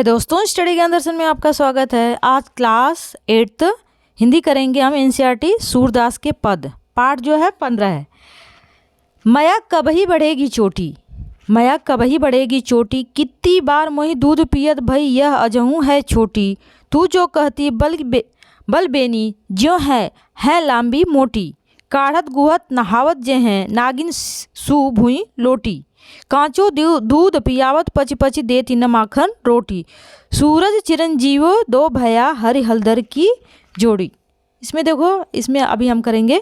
दोस्तों, स्टडी ज्ञान दर्शन में आपका स्वागत है। आज क्लास 8th हिंदी करेंगे हम। एनसीईआरटी सूरदास के पद पाठ जो है 15 है। मया कबही बढ़ेगी चोटी, मया कबही बढ़ेगी चोटी, कितनी बार मोहि दूध पियत भई यह अजहूँ है छोटी। तू जो कहती बल बेनी ज्यों है लांबी मोटी, काढ़त गुहत नहावत जे हैं नागिन सू भुई लोटी। कांचो दूध पियावत पच पच देती न माखन रोटी, सूरज चिरंजीवो दो भया हरि हलदर की जोड़ी। इसमें देखो, इसमें अभी हम करेंगे।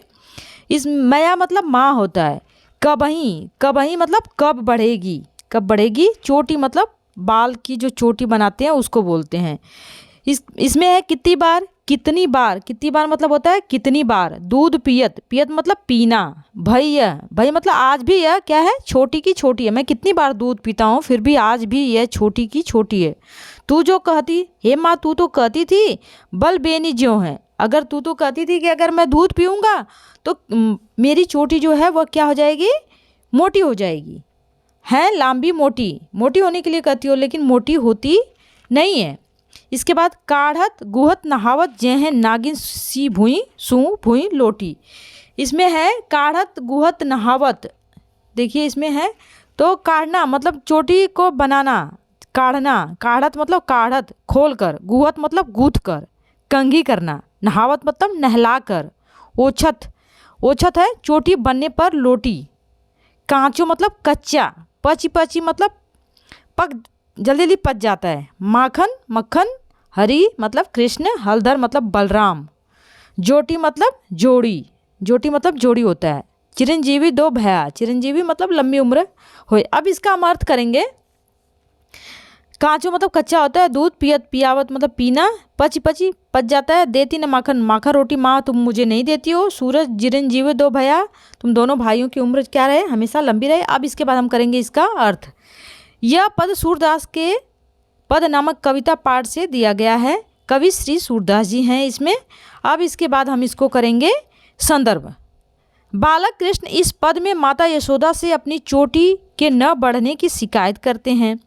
इस मया मतलब माँ होता है। कबही, कबही मतलब कब बढ़ेगी, कब बढ़ेगी। चोटी मतलब बाल की जो चोटी बनाते हैं उसको बोलते हैं। इसमें है कितनी बार, कितनी बार, कितनी बार मतलब होता है कितनी बार। दूध पियत, पियत मतलब पीना। भैया, भई मतलब आज भी यह क्या है, छोटी की छोटी है। मैं कितनी बार दूध पीता हूँ फिर भी आज भी यह छोटी की छोटी है। तू जो कहती, हे माँ तू तो कहती थी बल बेनी ज्यों है, अगर तू तो कहती थी कि अगर मैं दूध पीऊँगा तो मेरी चोटी जो है वह क्या हो जाएगी, मोटी हो जाएगी। है लांबी मोटी, मोटी होने के लिए कहती हो लेकिन मोटी होती नहीं है। इसके बाद काढ़त गुहत नहावत जे हैं नागिन सी भुई सू भुई लोटी। इसमें है काढ़त गुहत नहावत। देखिए इसमें है तो काढ़ना मतलब चोटी को बनाना, काढ़ना। काढ़त मतलब काढ़त खोल कर, गुहत मतलब गूँथ कर, कंघी करना। नहावत मतलब नहला कर। ओछत, ओछत है चोटी बनने पर लोटी। कांचो मतलब कच्चा। पची पची मतलब पक, जल्दी जल्दी पच जाता है। माखन, मक्खन। हरि मतलब कृष्ण, हलधर मतलब बलराम। जोटी मतलब जोड़ी, जोटी मतलब जोड़ी होता है। चिरंजीवी दो भया, चिरंजीवी मतलब लंबी उम्र हो। अब इसका हम अर्थ करेंगे। कांचो मतलब कच्चा होता है। दूध पियत, पियावत मतलब पीना। पची पची पच जाता है। देती न माखन, माखन रोटी माँ तुम मुझे नहीं देती हो। सूरज चिरंजीवी दो भया, तुम दोनों भाइयों की उम्र क्या रहे, हमेशा लंबी रहे। अब इसके बाद हम करेंगे इसका अर्थ। यह पद सूरदास के पद नामक कविता पाठ से दिया गया है। कवि श्री सूरदास जी हैं इसमें। अब इसके बाद हम इसको करेंगे संदर्भ। बालक कृष्ण इस पद में माता यशोदा से अपनी चोटी के न बढ़ने की शिकायत करते हैं।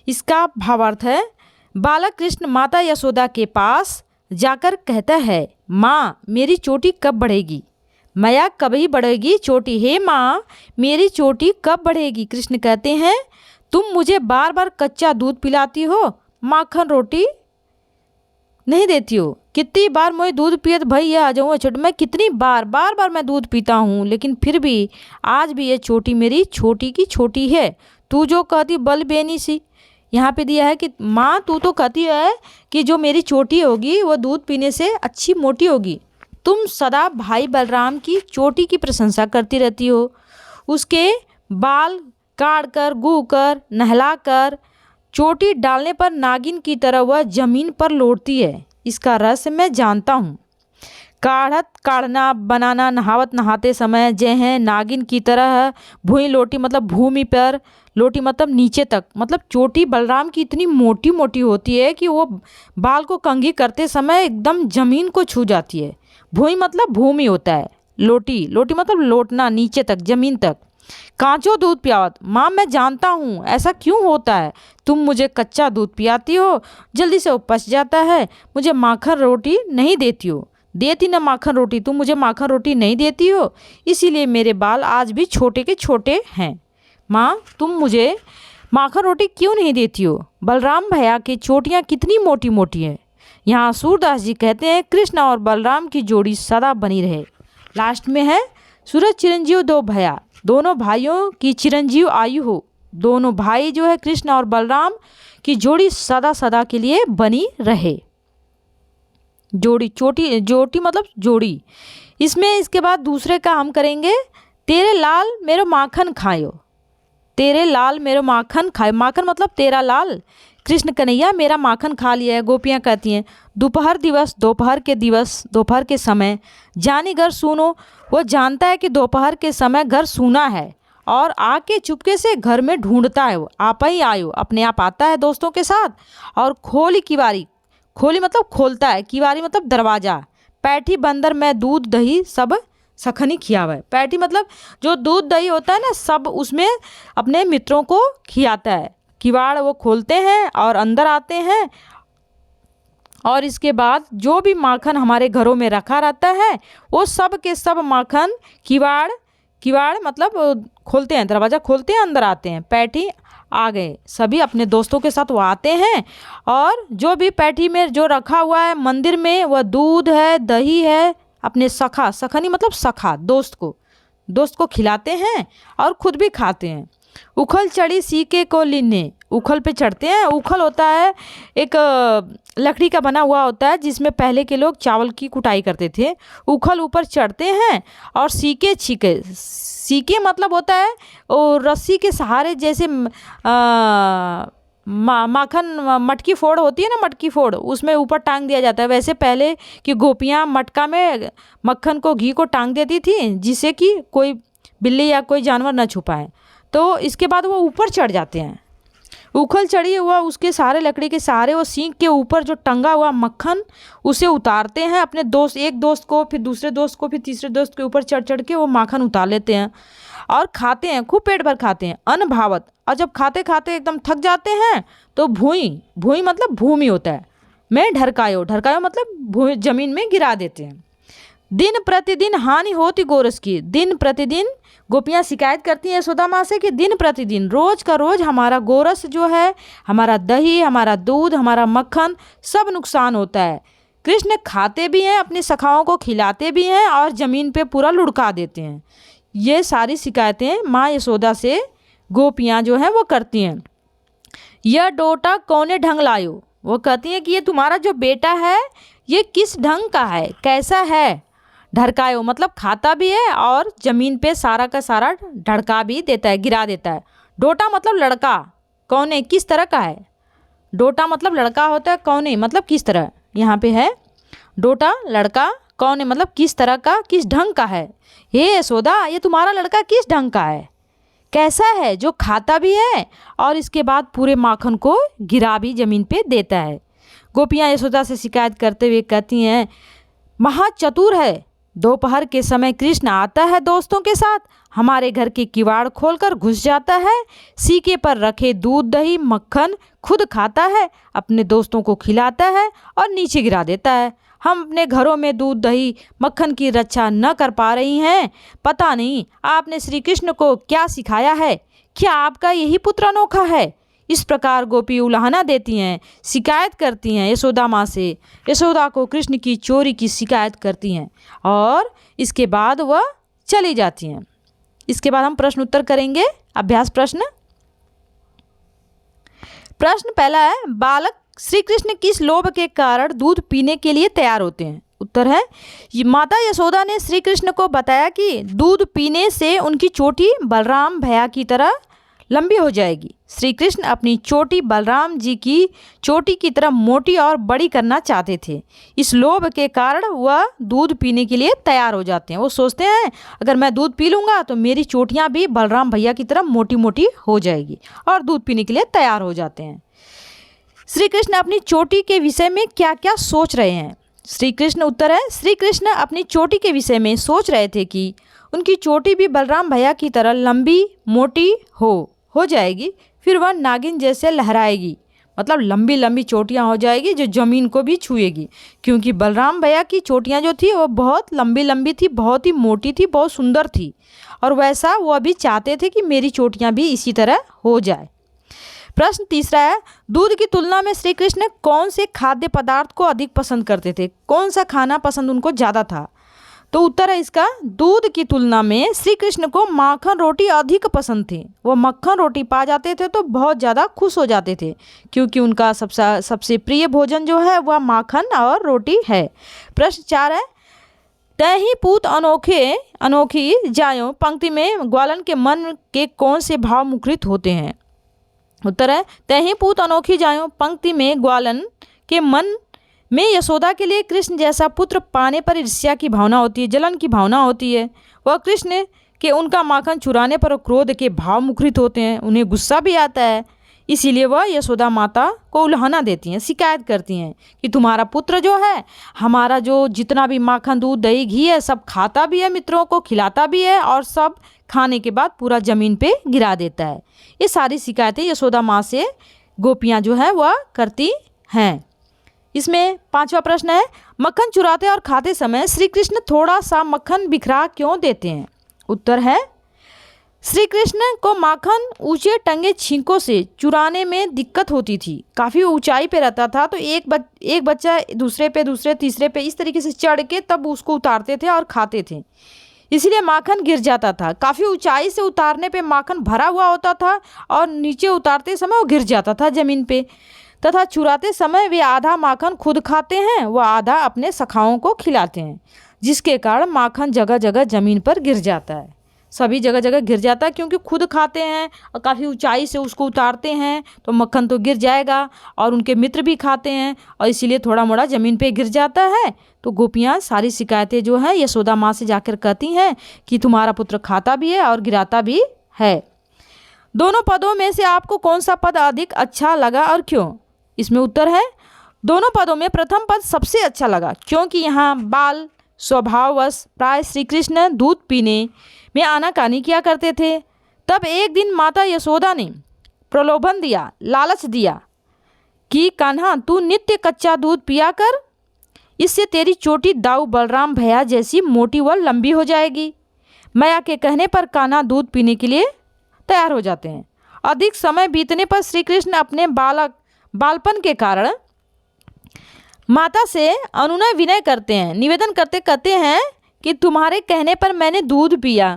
इसका भावार्थ है, बालक कृष्ण माता यशोदा के पास जाकर कहता है, माँ मेरी चोटी कब बढ़ेगी। मया कभी बढ़ेगी चोटी, हे माँ मेरी चोटी कब बढ़ेगी। कृष्ण कहते हैं, तुम मुझे बार बार कच्चा दूध पिलाती हो, माखन रोटी नहीं देती हो। कितनी बार मुझे दूध पियत भई यह आ जाऊँ छोटी, मैं कितनी बार बार मैं दूध पीता हूँ लेकिन फिर भी आज भी ये चोटी मेरी छोटी की छोटी है। तू जो कहती बल बेनी सी, यहाँ पे दिया है कि माँ तू तो कहती है कि जो मेरी चोटी होगी वो दूध पीने से अच्छी मोटी होगी। तुम सदा भाई बलराम की चोटी की प्रशंसा करती रहती हो। उसके बाल काढ़ कर, गूँ कर, नहला कर, चोटी डालने पर नागिन की तरह वह जमीन पर लौटती है। इसका रहस्य मैं जानता हूँ। काढ़त काढ़ना, बनाना, नहावत नहाते समय, जय हैं नागिन की तरह, भूई लोटी मतलब भूमि पर, लोटी मतलब नीचे तक। मतलब चोटी बलराम की इतनी मोटी मोटी होती है कि वो बाल को कंघी करते समय एकदम जमीन को छू जाती है। भूई मतलब भूमि होता है। लोटी, लोटी मतलब लौटना नीचे तक, जमीन तक। कांचो दूध पियावत, माँ मैं जानता हूँ ऐसा क्यों होता है। तुम मुझे कच्चा दूध पियाती हो, जल्दी से उपच जाता है। मुझे माखन रोटी नहीं देती हो, देती ना माखन रोटी, तुम मुझे माखन रोटी नहीं देती हो, इसीलिए मेरे बाल आज भी छोटे के छोटे हैं। माँ तुम मुझे माखन रोटी क्यों नहीं देती हो। बलराम भैया की चोटियाँ कितनी मोटी मोटी हैं। यहाँ सूरदास जी कहते हैं, कृष्ण और बलराम की जोड़ी सदा बनी रहे। लास्ट में है, सूरज चिरंजीव दो भैया, दोनों भाइयों की चिरंजीव आयु हो। दोनों भाई जो है कृष्ण और बलराम की जोड़ी सदा सदा के लिए बनी रहे। जोड़ी, चोटी, जोटी मतलब जोड़ी। इसमें इसके बाद दूसरे का हम करेंगे, तेरे लाल मेरो माखन खायो, तेरे लाल मेरो माखन खायो। माखन मतलब तेरा लाल, कृष्ण कन्हैया मेरा माखन खा लिया है। गोपियाँ कहती हैं, दोपहर दिवस, दोपहर के दिवस, दोपहर के समय, जानी घर सुनो। वो जानता है कि दोपहर के समय घर सूना है और आके चुपके से घर में ढूंढता है। वो आप ही आयो, अपने आप आता है दोस्तों के साथ और खोली किवारी, खोली मतलब खोलता है, किवारी मतलब दरवाज़ा। पैठी बंदर में दूध दही सब सखनी खियावे। पैटी मतलब जो दूध दही होता है ना, सब उसमें अपने मित्रों को खियाता है। किवाड़ वो खोलते हैं और अंदर आते हैं, और इसके बाद जो भी माखन हमारे घरों में रखा रहता है वो सब के सब माखन किवाड़ किवाड़ मतलब खोलते हैं, दरवाज़ा खोलते हैं, अंदर आते हैं। पैठी आ गए, सभी अपने दोस्तों के साथ वो आते हैं, और जो भी पैठी में जो रखा हुआ है मंदिर में, वह दूध है, दही है, अपने सखा, सखनी मतलब सखा, दोस्त को खिलाते हैं और खुद भी खाते हैं। उखल चढ़ी सीके को लीने, उखल पे चढ़ते हैं। उखल होता है एक लकड़ी का बना हुआ होता है जिसमें पहले के लोग चावल की कुटाई करते थे। उखल ऊपर चढ़ते हैं और सीके छीके, सीके मतलब होता है और रस्सी के सहारे, जैसे माखन मटकी फोड़ होती है ना, मटकी फोड़, उसमें ऊपर टांग दिया जाता है। वैसे पहले की गोपियाँ मटका में मक्खन को, घी को टांग देती थी जिससे कि कोई बिल्ली या कोई जानवर न छुपाए। तो इसके बाद वो ऊपर चढ़ जाते हैं। उखल चढ़ी हुआ उसके सहारे, लकड़ी के सहारे, वो सींग के ऊपर जो टंगा हुआ मक्खन उसे उतारते हैं। अपने दोस्त, एक दोस्त को, फिर दूसरे दोस्त को, फिर तीसरे दोस्त के ऊपर चढ़ चढ़ के वो माखन उतार लेते हैं और खाते हैं, खूब पेट भर खाते हैं, अन्न भावत। और जब खाते खाते एकदम थक जाते हैं तो भूई मतलब भूमि होता है, में ढरकायो मतलब जमीन में गिरा देते हैं। दिन प्रतिदिन हानि होती गोरस की, दिन प्रतिदिन गोपियाँ शिकायत करती हैं यशोदा माँ से कि दिन प्रतिदिन, रोज का रोज हमारा गोरस जो है, हमारा दही, हमारा दूध, हमारा मक्खन सब नुकसान होता है। कृष्ण खाते भी हैं, अपने सखाओं को खिलाते भी हैं और ज़मीन पे पूरा लुढ़का देते हैं। ये सारी शिकायतें माँ यशोदा से गोपियाँ जो हैं वो करती हैं। यह डोटा कौने ढंग लायो, वो कहती हैं कि ये तुम्हारा जो बेटा है ये किस ढंग का है, कैसा है। ढड़कायो मतलब खाता भी है और ज़मीन पे सारा का सारा ढड़का भी देता है, गिरा देता है। डोटा मतलब लड़का, कौने किस तरह का है। डोटा मतलब लड़का होता है, कौने मतलब किस तरह, यहाँ पे है डोटा लड़का, कौने मतलब किस तरह का, किस ढंग का है। हे यशोदा, ये तुम्हारा लड़का किस ढंग का है, कैसा है, जो खाता भी है और इसके बाद पूरे माखन को गिरा भी ज़मीन पे देता है। गोपियाँ यशोदा से शिकायत करते हुए कहती हैं, महाचतुर है, दोपहर के समय कृष्ण आता है दोस्तों के साथ, हमारे घर के किवाड़ खोलकर घुस जाता है, सीके पर रखे दूध दही मक्खन खुद खाता है, अपने दोस्तों को खिलाता है और नीचे गिरा देता है। हम अपने घरों में दूध दही मक्खन की रक्षा न कर पा रही हैं। पता नहीं आपने श्री कृष्ण को क्या सिखाया है, क्या आपका यही पुत्र अनोखा है। इस प्रकार गोपी उलाहना देती हैं, शिकायत करती हैं यशोदा माँ से। यशोदा को कृष्ण की चोरी की शिकायत करती हैं और इसके बाद वह चली जाती हैं। इसके बाद हम प्रश्न उत्तर करेंगे। अभ्यास प्रश्न पहला है, बालक श्री कृष्ण किस लोभ के कारण दूध पीने के लिए तैयार होते हैं। उत्तर है, माता यशोदा ने श्री कृष्ण को बताया कि दूध पीने से उनकी चोटी बलराम भैया की तरह लंबी हो जाएगी। श्री कृष्ण अपनी चोटी बलराम जी की चोटी की तरह मोटी और बड़ी करना चाहते थे। इस लोभ के कारण वह दूध पीने के लिए तैयार हो जाते हैं। वो सोचते हैं अगर मैं दूध पी लूँगा तो मेरी चोटियाँ भी बलराम भैया की तरह मोटी मोटी हो जाएगी, और दूध पीने के लिए तैयार हो जाते हैं। श्री कृष्ण अपनी चोटी के विषय में क्या क्या सोच रहे हैं। श्री कृष्ण उत्तर है, श्री कृष्ण अपनी चोटी के विषय में सोच रहे थे कि उनकी चोटी भी बलराम भैया की तरह लंबी मोटी हो जाएगी, फिर वह नागिन जैसे लहराएगी, मतलब लंबी लंबी चोटियाँ हो जाएगी जो ज़मीन को भी छुएगी। क्योंकि बलराम भैया की चोटियाँ जो थी वो बहुत लंबी लंबी थी, बहुत ही मोटी थी, बहुत सुंदर थी, और वैसा वो अभी चाहते थे कि मेरी चोटियाँ भी इसी तरह हो जाए। प्रश्न तीसरा है, दूध की तुलना में श्री कृष्ण कौन से खाद्य पदार्थ को अधिक पसंद करते थे, कौन सा खाना पसंद उनको ज़्यादा था। तो उत्तर है इसका, दूध की तुलना में श्री कृष्ण को माखन रोटी अधिक पसंद थी। वो मक्खन रोटी पा जाते थे तो बहुत ज़्यादा खुश हो जाते थे, क्योंकि उनका सबसे प्रिय भोजन जो है वह माखन और रोटी है। प्रश्न 4 है, तहि पूत अनोखी जायो पंक्ति में ग्वालन के मन के कौन से भाव मुखरित होते हैं। उत्तर है, तहि पूत अनोखी जायो पंक्ति में ग्वालन के मन में यशोदा के लिए कृष्ण जैसा पुत्र पाने पर ईर्ष्या की भावना होती है, जलन की भावना होती है। वह कृष्ण के उनका माखन चुराने पर क्रोध के भाव मुखरित होते हैं, उन्हें गुस्सा भी आता है। इसीलिए वह यशोदा माता को उल्हाना देती हैं, शिकायत करती हैं कि तुम्हारा पुत्र जो है हमारा जो जितना भी माखन दूध दही घी है सब खाता भी है, मित्रों को खिलाता भी है और सब खाने के बाद पूरा ज़मीन पे गिरा देता है। ये सारी शिकायतें यशोदा माँ से गोपियाँ जो है वह करती हैं। इसमें 5वां प्रश्न है, मक्खन चुराते और खाते समय श्री कृष्ण थोड़ा सा मक्खन बिखरा क्यों देते हैं? उत्तर है, श्री कृष्ण को माखन ऊंचे टंगे छींकों से चुराने में दिक्कत होती थी। काफ़ी ऊंचाई पे रहता था तो एक बच्चा दूसरे तीसरे पे इस तरीके से चढ़ के तब उसको उतारते थे और खाते थे, इसलिए माखन गिर जाता था। काफ़ी ऊंचाई से उतारने पे माखन भरा हुआ होता था और नीचे उतारते समय वो गिर जाता था ज़मीन पे, तथा चुराते समय वे आधा माखन खुद खाते हैं व आधा अपने सखाओं को खिलाते हैं, जिसके कारण माखन जगह जगह ज़मीन पर गिर जाता है। सभी जगह जगह गिर जाता है क्योंकि खुद खाते हैं और काफ़ी ऊंचाई से उसको उतारते हैं तो मक्खन तो गिर जाएगा, और उनके मित्र भी खाते हैं और इसीलिए थोड़ा मोड़ा ज़मीन पे गिर जाता है। तो गोपियाँ सारी शिकायतें जो हैं यशोदा माँ से जाकर कहती हैं कि तुम्हारा पुत्र खाता भी है और गिराता भी है। दोनों पदों में से आपको कौन सा पद अधिक अच्छा लगा और क्यों? इसमें उत्तर है, दोनों पदों में प्रथम पद सबसे अच्छा लगा, क्योंकि यहाँ बाल स्वभाववश प्राय श्री कृष्ण दूध पीने में आनाकानी किया करते थे। तब एक दिन माता यशोदा ने प्रलोभन दिया, लालच दिया कि कान्हा तू नित्य कच्चा दूध पिया कर, इससे तेरी चोटी दाऊ बलराम भैया जैसी मोटी व लंबी हो जाएगी। मैया के कहने पर कान्हा दूध पीने के लिए तैयार हो जाते हैं। अधिक समय बीतने पर श्री कृष्ण अपने बालपन के कारण माता से अनुनय विनय करते हैं, निवेदन करते कहते हैं कि तुम्हारे कहने पर मैंने दूध पिया,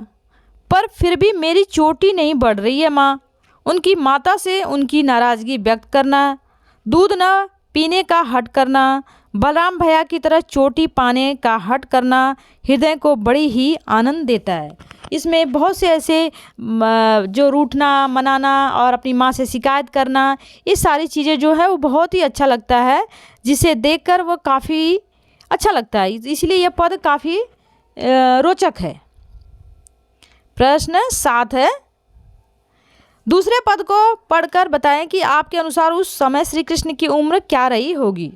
पर फिर भी मेरी चोटी नहीं बढ़ रही है माँ। उनकी माता से उनकी नाराज़गी व्यक्त करना, दूध न पीने का हठ करना, बलराम भैया की तरह चोटी पाने का हठ करना हृदय को बड़ी ही आनंद देता है। इसमें बहुत से ऐसे जो रूठना मनाना और अपनी माँ से शिकायत करना, ये सारी चीज़ें जो है वो बहुत ही अच्छा लगता है, जिसे देखकर वो काफ़ी अच्छा लगता है, इसलिए यह पद काफ़ी रोचक है। प्रश्न 7 है, दूसरे पद को पढ़कर बताएं कि आपके अनुसार उस समय श्री कृष्ण की उम्र क्या रही होगी।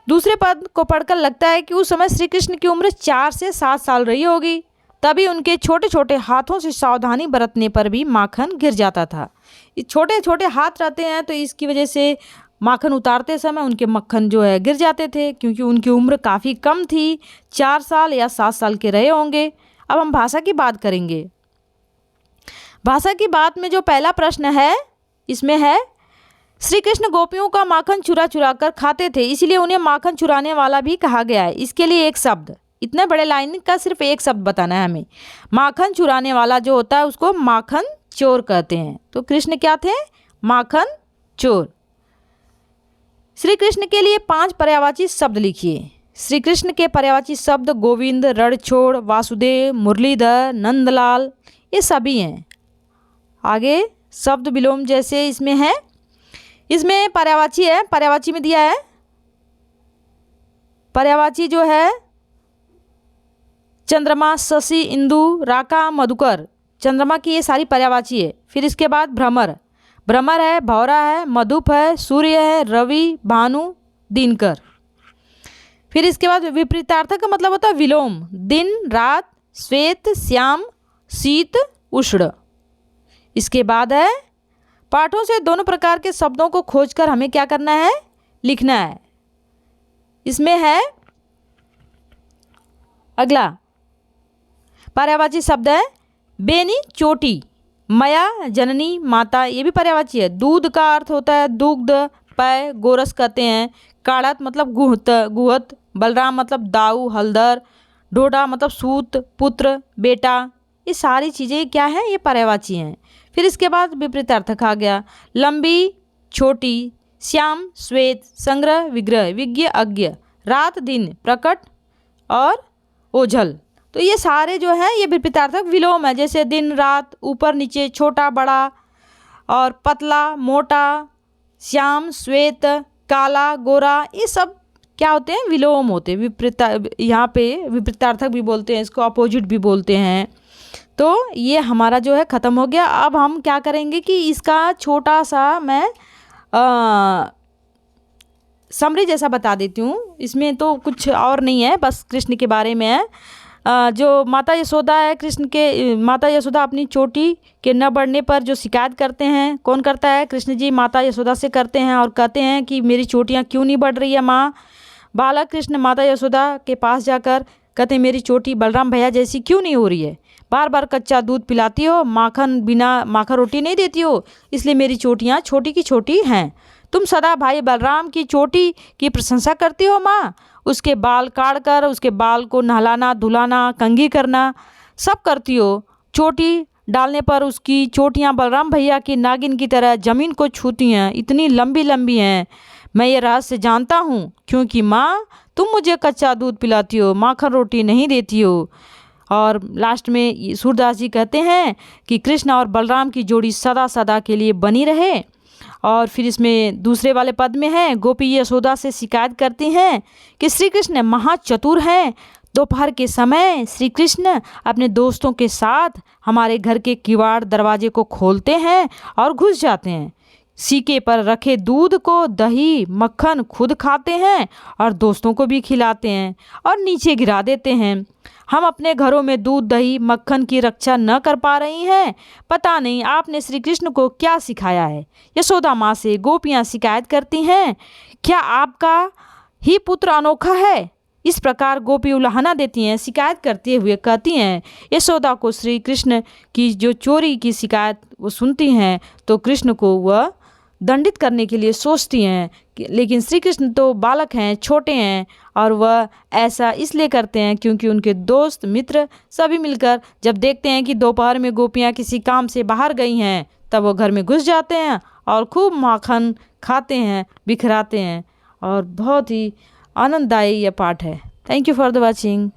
दूसरे पद को पढ़कर लगता है कि उस समय श्री कृष्ण की उम्र 4 से 7 साल रही होगी। तभी उनके छोटे छोटे हाथों से सावधानी बरतने पर भी माखन गिर जाता था। छोटे छोटे हाथ रहते हैं तो इसकी वजह से माखन उतारते समय उनके मक्खन जो है गिर जाते थे, क्योंकि उनकी उम्र काफ़ी कम थी, 4 साल या 7 साल के रहे होंगे। अब हम भाषा की बात करेंगे। भाषा की बात में जो पहला प्रश्न है इसमें है, श्री कृष्ण गोपियों का माखन चुरा चुरा कर खाते थे, इसलिए उन्हें माखन चुराने वाला भी कहा गया है। इसके लिए एक शब्द, इतने बड़े लाइन का सिर्फ एक शब्द बताना है हमें। माखन चुराने वाला जो होता है उसको माखन चोर कहते हैं। तो कृष्ण क्या थे? माखन चोर। श्री कृष्ण के लिए 5 पर्यायवाची शब्द लिखिए। श्री कृष्ण के पर्यायवाची शब्द गोविंद, रणछोड़, वासुदेव, मुरलीधर, नंदलाल, ये सभी हैं। आगे शब्द विलोम जैसे इसमें है, इसमें पर्यायवाची है, पर्यायवाची में दिया है। पर्यायवाची जो है चंद्रमा, शशि, इंदु, राका, मधुकर, चंद्रमा की ये सारी पर्यायवाची है। फिर इसके बाद भ्रमर, भ्रमर है, भौरा है, मधुप है, सूर्य है, रवि, भानु, दिनकर। फिर इसके बाद विपरीतार्थक का मतलब होता है विलोम, दिन, रात, श्वेत, श्याम, शीत, उष्ण। इसके बाद है पाठों से दोनों प्रकार के शब्दों को खोजकर हमें क्या करना है? लिखना है। इसमें है अगला पर्यायवाची शब्द है बेनी, चोटी, मया, जननी, माता, ये भी पर्यायवाची है। दूध का अर्थ होता है दुग्ध, पय, गोरस कहते हैं। काड़त मतलब गुहत, बलराम मतलब दाऊ, हलदर, ढोडा मतलब सूत, पुत्र, बेटा, ये सारी चीज़ें क्या हैं? ये पर्यायवाची हैं। फिर इसके बाद विपरीतार्थक आ गया, लंबी, छोटी, श्याम, श्वेत, संग्रह, विग्रह, विज्ञ, अज्ञ, रात, दिन, प्रकट और ओझल। तो ये सारे जो हैं ये विपरीतार्थक विलोम है, जैसे दिन, रात, ऊपर नीचे, छोटा, बड़ा और पतला, मोटा, श्याम, श्वेत, काला, गोरा, ये सब क्या होते हैं? विलोम होते हैं। यहाँ पे विपरीतार्थक भी बोलते हैं, इसको अपोजिट भी बोलते हैं। तो ये हमारा जो है ख़त्म हो गया। अब हम क्या करेंगे कि इसका छोटा सा मैं समरी जैसा बता देती हूँ। इसमें तो कुछ और नहीं है, बस कृष्ण के बारे में है। जो माता यशोदा है, कृष्ण के माता यशोदा अपनी चोटी के न बढ़ने पर जो शिकायत करते हैं, कौन करता है? कृष्ण जी माता यशोदा से करते हैं और कहते हैं कि मेरी चोटियाँ क्यों नहीं बढ़ रही है माँ। बालक कृष्ण माता यशोदा के पास जाकर कहते हैं मेरी चोटी बलराम भैया जैसी क्यों नहीं हो रही है, बार बार कच्चा दूध पिलाती हो, माखन बिना माखन रोटी नहीं देती हो, इसलिए मेरी चोटियाँ छोटी की छोटी हैं। तुम सदा भाई बलराम की चोटी की प्रशंसा करती हो माँ, उसके बाल काट कर उसके बाल को नहलाना धुलाना कंघी करना सब करती हो। चोटी डालने पर उसकी चोटियाँ बलराम भैया की नागिन की तरह ज़मीन को छूती हैं, इतनी लंबी लंबी हैं। मैं ये रहस्य जानता हूँ क्योंकि माँ तुम मुझे कच्चा दूध पिलाती हो, माखन रोटी नहीं देती हो। और लास्ट में सूरदास जी कहते हैं कि कृष्ण और बलराम की जोड़ी सदा सदा के लिए बनी रहे। और फिर इसमें दूसरे वाले पद में है, गोपी यशोदा से शिकायत करती हैं कि श्री कृष्ण महाचतुर हैं। दोपहर के समय श्री कृष्ण अपने दोस्तों के साथ हमारे घर के किवाड़ दरवाजे को खोलते हैं और घुस जाते हैं। सीके पर रखे दूध को दही मक्खन खुद खाते हैं और दोस्तों को भी खिलाते हैं और नीचे गिरा देते हैं। हम अपने घरों में दूध दही मक्खन की रक्षा न कर पा रही हैं। पता नहीं आपने श्री कृष्ण को क्या सिखाया है। यशोदा माँ से गोपियाँ शिकायत करती हैं, क्या आपका ही पुत्र अनोखा है? इस प्रकार गोपी उलाहना देती हैं, शिकायत करते हुए कहती हैं। यशोदा को श्री कृष्ण की जो चोरी की शिकायत वो सुनती हैं तो कृष्ण को वह दंडित करने के लिए सोचती हैं, लेकिन श्री कृष्ण तो बालक हैं, छोटे हैं और वह ऐसा इसलिए करते हैं क्योंकि उनके दोस्त मित्र सभी मिलकर जब देखते हैं कि दोपहर में गोपियाँ किसी काम से बाहर गई हैं तब वो घर में घुस जाते हैं और खूब माखन खाते हैं, बिखराते हैं। और बहुत ही आनंददायी यह पाठ है। Thank you for the watching.